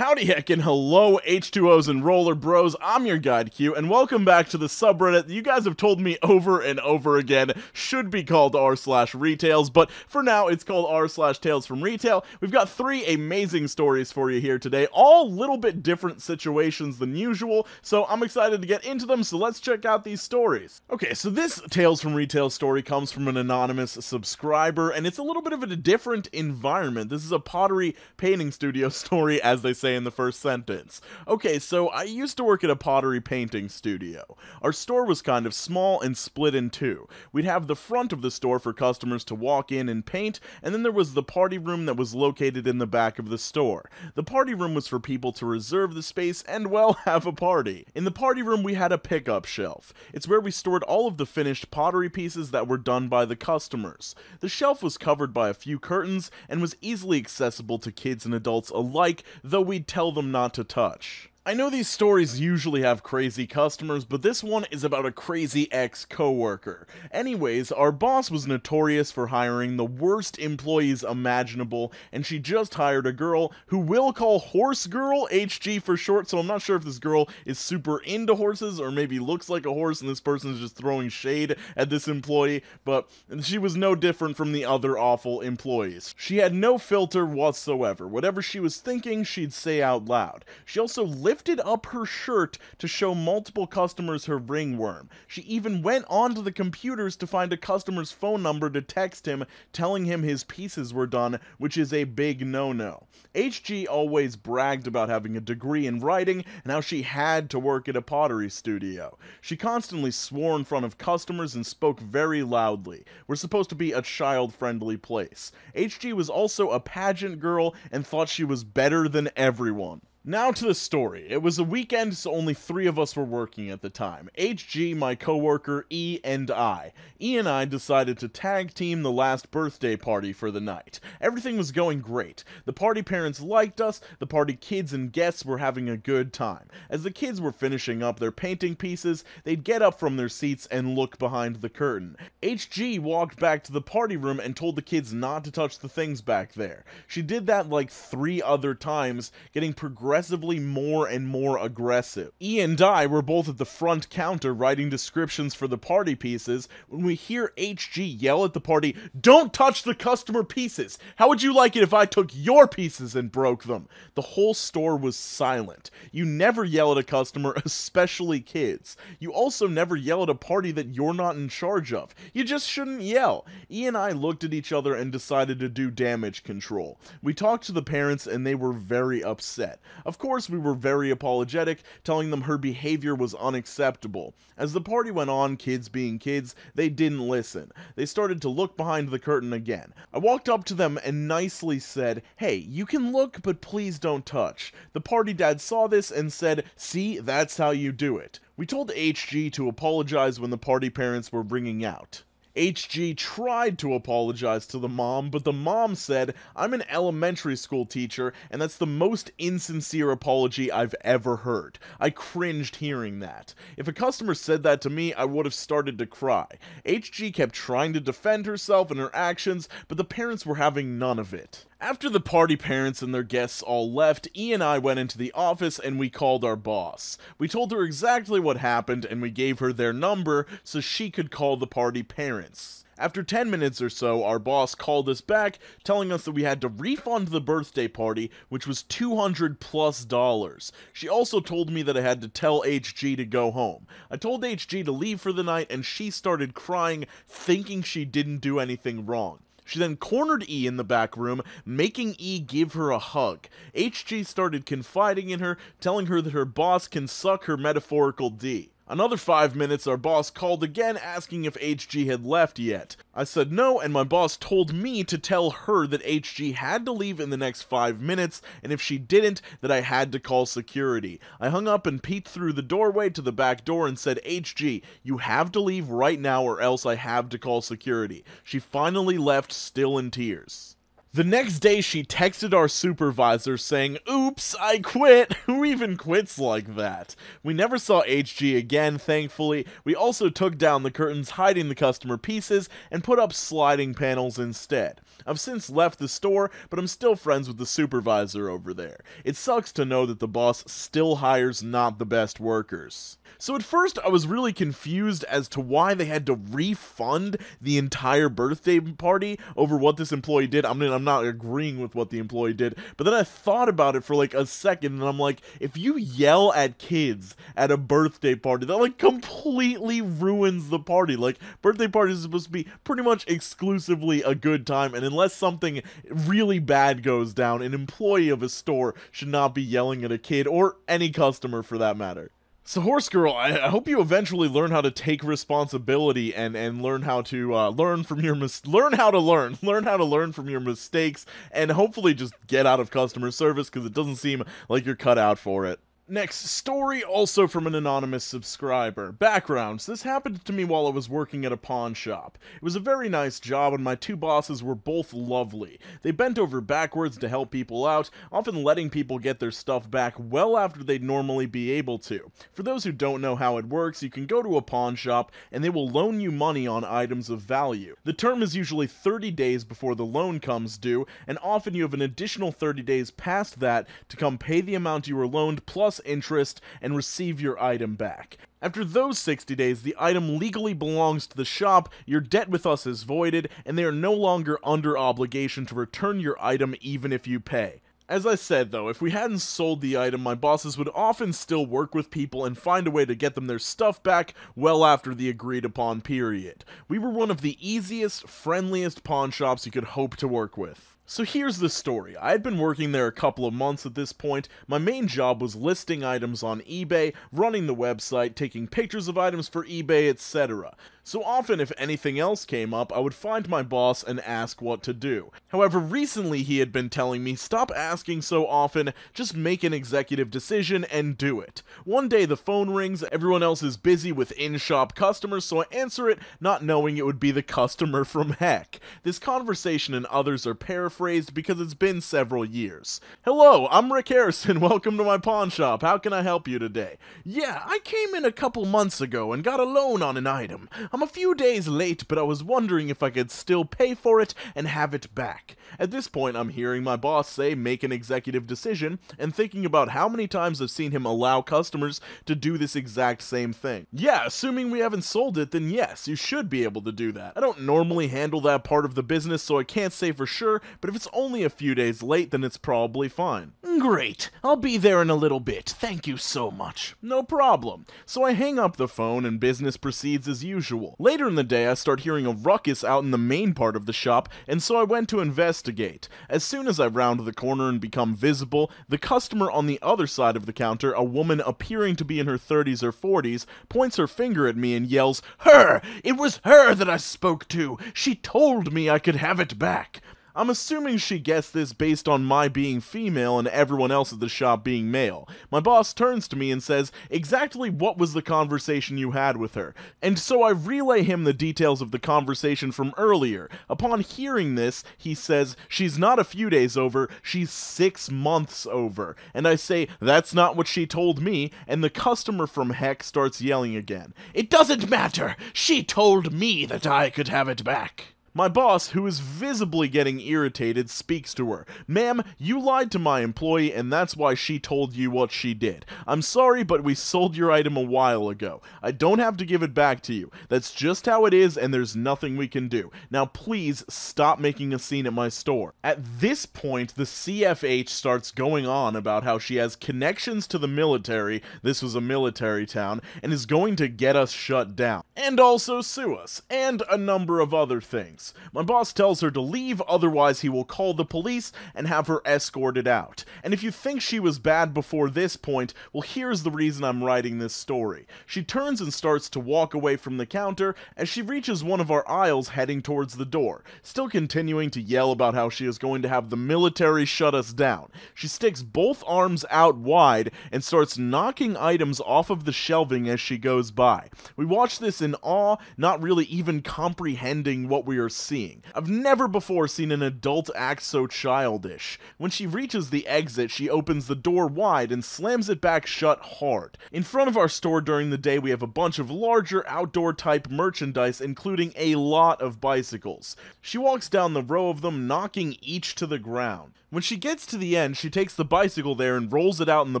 Howdy heck and hello H2Os and roller bros, I'm your guide Q, and welcome back to the subreddit that you guys have told me over and over again should be called r/retails, but for now it's called r/talesfromretail. We've got 3 amazing stories for you here today, all a little bit different situations than usual, so I'm excited to get into them, so let's check out these stories. Okay, so this Tales from Retail story comes from an anonymous subscriber, and it's a little bit of a different environment. This is a pottery painting studio story, as they say in the first sentence. Okay, so I used to work at a pottery painting studio. Our store was kind of small and split in two. We'd have the front of the store for customers to walk in and paint, and then there was the party room that was located in the back of the store. The party room was for people to reserve the space and, well, have a party. In the party room we had a pickup shelf. It's where we stored all of the finished pottery pieces that were done by the customers. The shelf was covered by a few curtains and was easily accessible to kids and adults alike, though we'd tell them not to touch. I know these stories usually have crazy customers, but this one is about a crazy ex-coworker. Anyways, our boss was notorious for hiring the worst employees imaginable, and she just hired a girl who we'll call Horse Girl, HG for short, so I'm not sure if this girl is super into horses or maybe looks like a horse and this person is just throwing shade at this employee, but she was no different from the other awful employees. She had no filter whatsoever. Whatever she was thinking, she'd say out loud. She also lifted up her shirt to show multiple customers her ringworm. She even went onto the computers to find a customer's phone number to text him, telling him his pieces were done, which is a big no-no. HG always bragged about having a degree in writing and how she had to work at a pottery studio. She constantly swore in front of customers and spoke very loudly. We're supposed to be a child-friendly place. HG was also a pageant girl and thought she was better than everyone. Now to the story. It was a weekend, so only 3 of us were working at the time. HG, my coworker, E, and I. E and I decided to tag team the last birthday party for the night. Everything was going great. The party parents liked us, the party kids and guests were having a good time. As the kids were finishing up their painting pieces, they'd get up from their seats and look behind the curtain. HG walked back to the party room and told the kids not to touch the things back there. She did that like 3 other times, getting progressively more and more aggressive. E and I were both at the front counter writing descriptions for the party pieces when we hear HG yell at the party, "Don't touch the customer pieces! How would you like it if I took your pieces and broke them?" The whole store was silent. You never yell at a customer, especially kids. You also never yell at a party that you're not in charge of. You just shouldn't yell. E and I looked at each other and decided to do damage control. We talked to the parents and they were very upset. Of course, we were very apologetic, telling them her behavior was unacceptable. As the party went on, kids being kids, they didn't listen. They started to look behind the curtain again. I walked up to them and nicely said, "Hey, you can look, but please don't touch." The party dad saw this and said, "See, that's how you do it." We told HG to apologize when the party parents were bringing out. HG tried to apologize to the mom, but the mom said, "I'm an elementary school teacher, and that's the most insincere apology I've ever heard." I cringed hearing that. If a customer said that to me, I would have started to cry. HG kept trying to defend herself and her actions, but the parents were having none of it. After the party parents and their guests all left, E and I went into the office and we called our boss. We told her exactly what happened and we gave her their number so she could call the party parents. After 10 minutes or so, our boss called us back, telling us that we had to refund the birthday party, which was $200+. She also told me that I had to tell HG to go home. I told HG to leave for the night and she started crying, thinking she didn't do anything wrong. She then cornered E in the back room, making E give her a hug. HG started confiding in her, telling her that her boss can suck her metaphorical D. Another 5 minutes, our boss called again asking if HG had left yet. I said no, and my boss told me to tell her that HG had to leave in the next 5 minutes, and if she didn't, that I had to call security. I hung up and peeked through the doorway to the back door and said, "HG, you have to leave right now or else I have to call security." She finally left, still in tears. The next day, she texted our supervisor saying, "Oops, I quit." Who even quits like that? We never saw HG again, thankfully. We also took down the curtains hiding the customer pieces and put up sliding panels instead. I've since left the store, but I'm still friends with the supervisor over there. It sucks to know that the boss still hires not the best workers. So at first, I was really confused as to why they had to refund the entire birthday party over what this employee did. I mean, I'm not agreeing with what the employee did, but then I thought about it for like a second, and I'm like, if you yell at kids at a birthday party, that like completely ruins the party. Like, birthday parties are supposed to be pretty much exclusively a good time, and unless something really bad goes down, an employee of a store should not be yelling at a kid, or any customer for that matter. So, Horse Girl, I hope you eventually learn how to take responsibility and learn how to learn from your learn how to learn from your mistakes, and hopefully just get out of customer service, because it doesn't seem like you're cut out for it. Next story, also from an anonymous subscriber. Background: this happened to me while I was working at a pawn shop. It was a very nice job, and my two bosses were both lovely. They bent over backwards to help people out, often letting people get their stuff back well after they'd normally be able to. For those who don't know how it works, you can go to a pawn shop, and they will loan you money on items of value. The term is usually 30 days before the loan comes due, and often you have an additional 30 days past that to come pay the amount you were loaned plus interest and receive your item back. After those 60 days, the item legally belongs to the shop, your debt with us is voided, and they are no longer under obligation to return your item even if you pay. As I said though, if we hadn't sold the item, my bosses would often still work with people and find a way to get them their stuff back well after the agreed upon period. We were one of the easiest, friendliest pawn shops you could hope to work with. So here's the story. I had been working there a couple of months at this point. My main job was listing items on eBay, running the website, taking pictures of items for eBay, etc. So often, if anything else came up, I would find my boss and ask what to do. However, recently he had been telling me, stop asking so often, just make an executive decision and do it. One day the phone rings, everyone else is busy with in-shop customers, so I answer it, not knowing it would be the customer from heck. This conversation and others are paraphrased because it's been several years. "Hello, I'm Rick Harrison, welcome to my pawn shop, how can I help you today?" "Yeah, I came in a couple months ago and got a loan on an item. I'm a few days late, but I was wondering if I could still pay for it and have it back." At this point, I'm hearing my boss say make an executive decision, and thinking about how many times I've seen him allow customers to do this exact same thing. Yeah, assuming we haven't sold it, then yes, you should be able to do that. I don't normally handle that part of the business, so I can't say for sure, but if it's only a few days late, then it's probably fine. "Great, I'll be there in a little bit, thank you so much." No problem. So I hang up the phone and business proceeds as usual. Later in the day, I start hearing a ruckus out in the main part of the shop, and so I went to investigate. As soon as I round the corner and become visible, the customer on the other side of the counter, a woman appearing to be in her 30s or 40s, points her finger at me and yells, "Her! It was her that I spoke to! She told me I could have it back!" I'm assuming she guessed this based on my being female and everyone else at the shop being male. My boss turns to me and says, "Exactly what was the conversation you had with her?" And so I relay him the details of the conversation from earlier. Upon hearing this, he says, "She's not a few days over, she's 6 months over." And I say, "That's not what she told me," and the customer from heck starts yelling again. "It doesn't matter! She told me that I could have it back." My boss, who is visibly getting irritated, speaks to her. "Ma'am, you lied to my employee, and that's why she told you what she did. I'm sorry, but we sold your item a while ago. I don't have to give it back to you. That's just how it is, and there's nothing we can do. Now please stop making a scene at my store." At this point, the CFH starts going on about how she has connections to the military, this was a military town, and is going to get us shut down. And also sue us, and a number of other things. My boss tells her to leave, otherwise he will call the police and have her escorted out. And if you think she was bad before this point, well, here's the reason I'm writing this story. She turns and starts to walk away from the counter as she reaches one of our aisles heading towards the door, still continuing to yell about how she is going to have the military shut us down. She sticks both arms out wide and starts knocking items off of the shelving as she goes by. We watch this in awe, not really even comprehending what we are seeing. I've never before seen an adult act so childish. When she reaches the exit, she opens the door wide and slams it back shut hard. In front of our store during the day, we have a bunch of larger outdoor type merchandise, including a lot of bicycles. She walks down the row of them, knocking each to the ground. When she gets to the end, she takes the bicycle there and rolls it out in the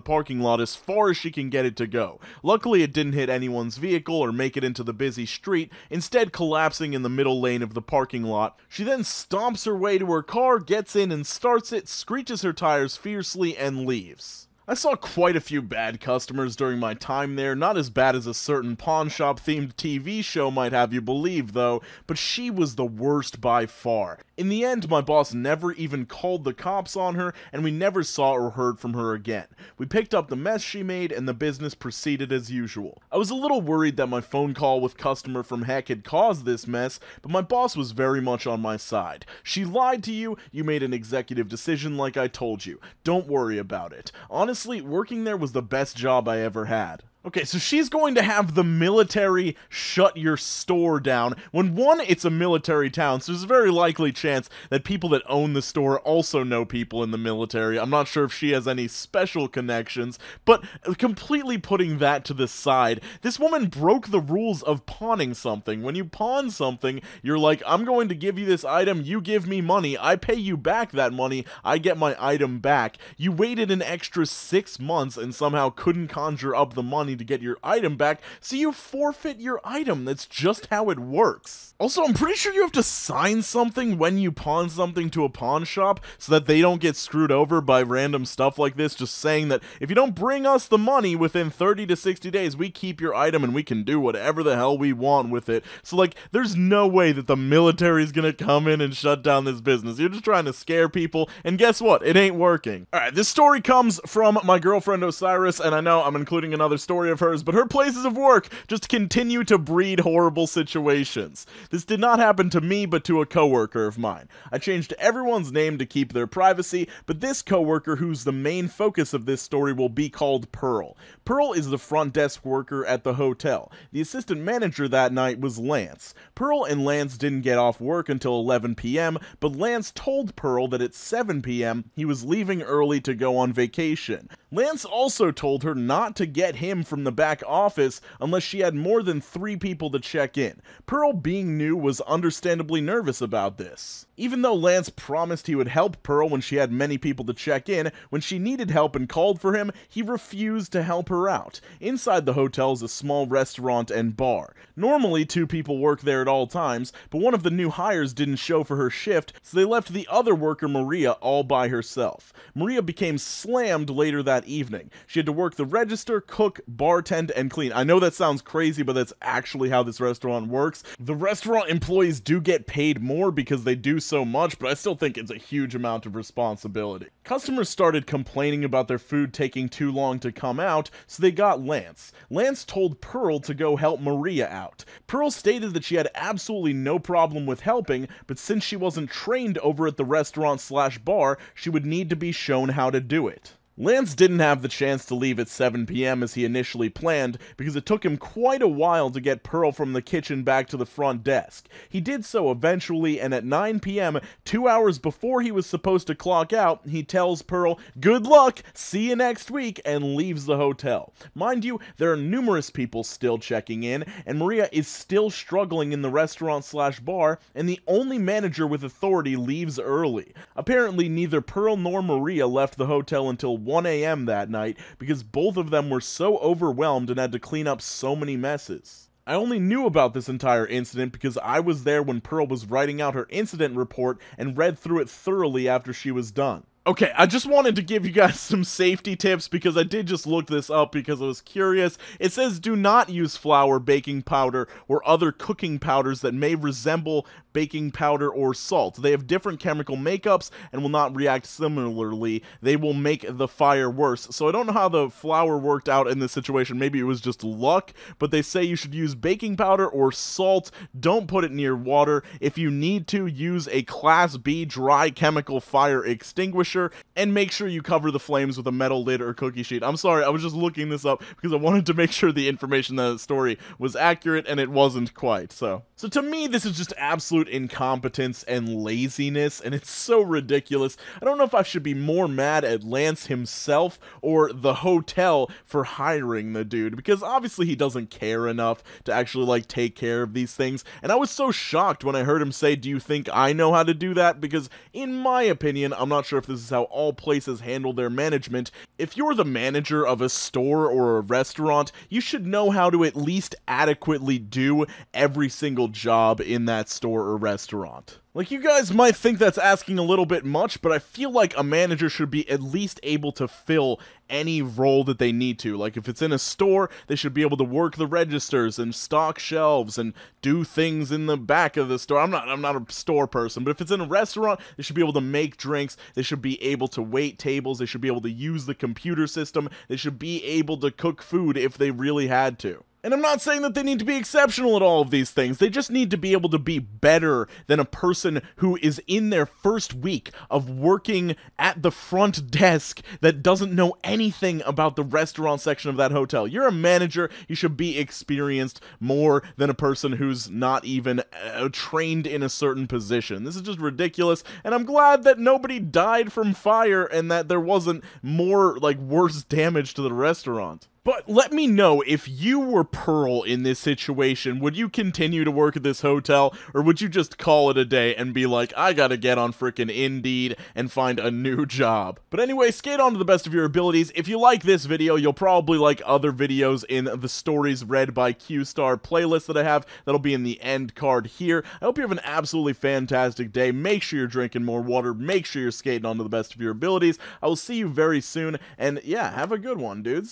parking lot as far as she can get it to go. Luckily, it didn't hit anyone's vehicle or make it into the busy street, instead collapsing in the middle lane of the parking lot. She then stomps her way to her car, gets in and starts it, screeches her tires fiercely, and leaves. I saw quite a few bad customers during my time there, not as bad as a certain pawn shop themed TV show might have you believe though, but she was the worst by far. In the end, my boss never even called the cops on her, and we never saw or heard from her again. We picked up the mess she made, and the business proceeded as usual. I was a little worried that my phone call with customer from heck had caused this mess, but my boss was very much on my side. She lied to you, you made an executive decision like I told you. Don't worry about it. Honestly, working there was the best job I ever had. Okay, so she's going to have the military shut your store down. When one, it's a military town, so there's a very likely chance that people that own the store also know people in the military. I'm not sure if she has any special connections, but completely putting that to the side, this woman broke the rules of pawning something. When you pawn something, you're like, I'm going to give you this item, you give me money, I pay you back that money, I get my item back. You waited an extra 6 months and somehow couldn't conjure up the money to get your item back, so you forfeit your item. That's just how it works. Also, I'm pretty sure you have to sign something when you pawn something to a pawn shop so that they don't get screwed over by random stuff like this, just saying that if you don't bring us the money within 30 to 60 days, we keep your item and we can do whatever the hell we want with it. So like, there's no way that the military is gonna come in and shut down this business. You're just trying to scare people, and guess what? It ain't working. Alright, this story comes from my girlfriend Osiris, and I know I'm including another story of hers, but her places of work just continue to breed horrible situations. This did not happen to me, but to a coworker of mine. I changed everyone's name to keep their privacy, but this coworker, who's the main focus of this story, will be called Pearl. Pearl is the front desk worker at the hotel. The assistant manager that night was Lance. Pearl and Lance didn't get off work until 11 p.m., but Lance told Pearl that at 7 p.m. he was leaving early to go on vacation. Lance also told her not to get him from the back office unless she had more than 3 people to check in. Pearl, being new, was understandably nervous about this. Even though Lance promised he would help Pearl when she had many people to check in, when she needed help and called for him, he refused to help her out. Inside the hotel is a small restaurant and bar. Normally 2 people work there at all times, but one of the new hires didn't show for her shift, so they left the other worker, Maria, all by herself. Maria became slammed later that evening. She had to work the register, cook, bartend, and clean. I know that sounds crazy, but that's actually how this restaurant works. The restaurant employees do get paid more because they do so much, but I still think it's a huge amount of responsibility. Customers started complaining about their food taking too long to come out, so they got Lance. Lance told Pearl to go help Maria out. Pearl stated that she had absolutely no problem with helping, but since she wasn't trained over at the restaurant/bar, she would need to be shown how to do it. Lance didn't have the chance to leave at 7 p.m. as he initially planned, because it took him quite a while to get Pearl from the kitchen back to the front desk. He did so eventually, and at 9 p.m., 2 hours before he was supposed to clock out, he tells Pearl, "Good luck, see you next week," and leaves the hotel. Mind you, there are numerous people still checking in, and Maria is still struggling in the restaurant/bar, and the only manager with authority leaves early. Apparently, neither Pearl nor Maria left the hotel until 1 a.m. that night because both of them were so overwhelmed and had to clean up so many messes. I only knew about this entire incident because I was there when Pearl was writing out her incident report and read through it thoroughly after she was done. Okay, I just wanted to give you guys some safety tips because I did just look this up because I was curious. It says do not use flour, baking powder, or other cooking powders that may resemble baking powder or salt. They have different chemical makeups and will not react similarly. They will make the fire worse. So I don't know how the flour worked out in this situation. Maybe it was just luck, but they say you should use baking powder or salt. Don't put it near water. If you need to, use a Class B dry chemical fire extinguisher. extinguisher, and make sure you cover the flames with a metal lid or cookie sheet. I'm sorry, I was just looking this up because I wanted to make sure the information in the story was accurate, and it wasn't quite. So to me, this is just absolute incompetence and laziness, and it's so ridiculous. I don't know if I should be more mad at Lance himself or the hotel for hiring the dude, because obviously he doesn't care enough to actually, like, take care of these things. And I was so shocked when I heard him say, "Do you think I know how to do that?" Because in my opinion, I'm not sure if this is how all places handle their management. If you're the manager of a store or a restaurant, you should know how to at least adequately do every single job in that store or restaurant. Like, you guys might think that's asking a little bit much, but I feel like a manager should be at least able to fill any role that they need to. Like, if it's in a store, they should be able to work the registers and stock shelves and do things in the back of the store. I'm not a store person, but if it's in a restaurant, they should be able to make drinks, they should be able to wait tables, they should be able to use the computer system, they should be able to cook food if they really had to. And I'm not saying that they need to be exceptional at all of these things, they just need to be able to be better than a person who is in their first week of working at the front desk that doesn't know anything about the restaurant section of that hotel. You're a manager, you should be experienced more than a person who's not even trained in a certain position. This is just ridiculous, and I'm glad that nobody died from fire and that there wasn't more, like, worse damage to the restaurant. But let me know, if you were Pearl in this situation, would you continue to work at this hotel, or would you just call it a day and be like, I gotta get on frickin' Indeed and find a new job? But anyway, skate on to the best of your abilities. If you like this video, you'll probably like other videos in the Stories Read by Q-Star playlist that I have. That'll be in the end card here. I hope you have an absolutely fantastic day. Make sure you're drinking more water. Make sure you're skating on to the best of your abilities. I will see you very soon, and yeah, have a good one, dudes.